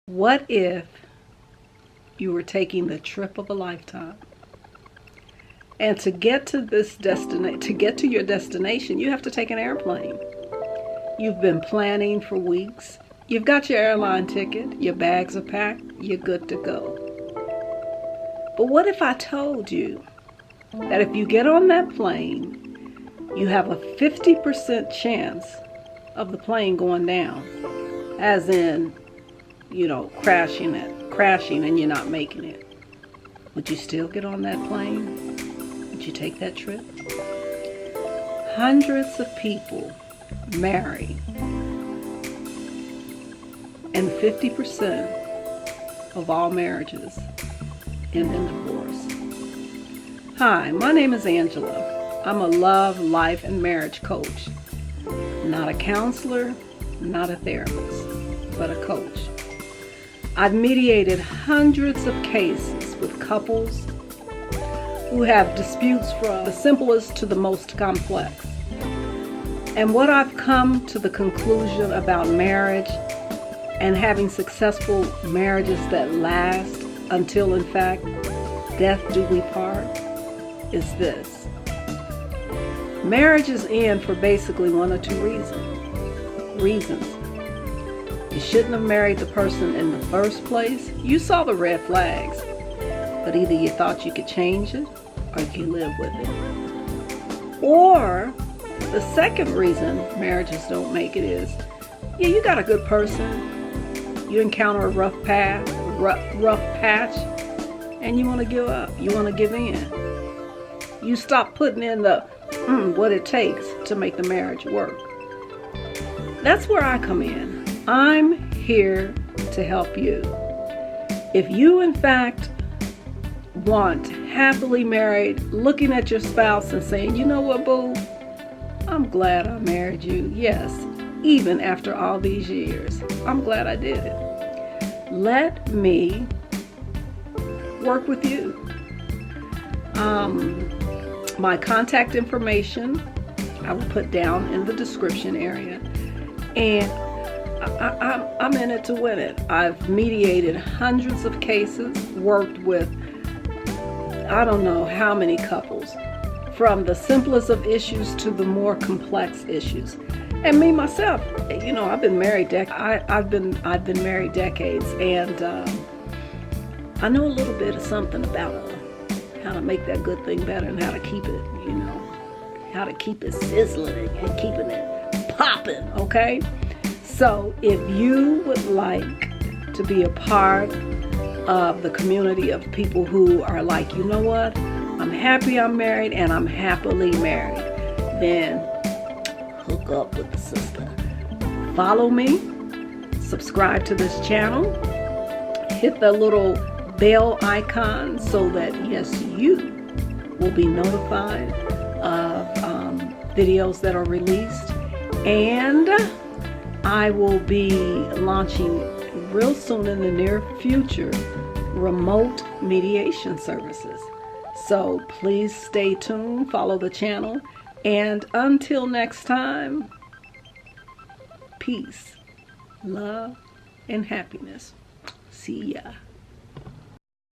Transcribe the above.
What if you were taking the trip of a lifetime? And to get to your destination, you have to take an airplane. You've been planning for weeks. You've got your airline ticket, your bags are packed, you're good to go. But what if I told you that if you get on that plane, you have a 50% chance of the plane going down, as in, crashing and you're not making it? Would you still get on that plane? Would you take that trip? Hundreds of people marry, and 50% of all marriages end in divorce. Hi, my name is Angela. I'm a love, life, and marriage coach. Not a counselor, not a therapist, but a coach. I've mediated hundreds of cases with couples who have disputes from the simplest to the most complex. And what I've come to the conclusion about marriage and having successful marriages that last until, in fact, death do we part, is this. Marriages end for basically one or two reasons. You shouldn't have married the person in the first place. You saw the red flags, but either you thought you could change it or you could live with it. Or the second reason marriages don't make it is, you got a good person, you encounter a rough patch, and you want to give up. You want to give in. You stop putting in the what it takes to make the marriage work. That's where I come in. I'm here to help you. If you, in fact, want happily married, looking at your spouse and saying, you know what, boo? I'm glad I married you. Yes, even after all these years. I'm glad I did it. Let me work with you. My contact information I will put down in the description area. And I'm in it to win it. I've mediated hundreds of cases, worked with I don't know how many couples, from the simplest of issues to the more complex issues. And me myself, I've been married I've been married decades, and I know a little bit of something about how to make that good thing better and how to keep it, how to keep it sizzling and keeping it popping, okay? So if you would like to be a part of the community of people who are like, you know what, I'm happy I'm married and I'm happily married, then hook up with the sister. Follow me, subscribe to this channel, hit the little bell icon so that, yes, you will be notified of videos that are released. And I will be launching real soon in the near future remote mediation services. So please stay tuned, follow the channel, and until next time, peace, love, and happiness. See ya.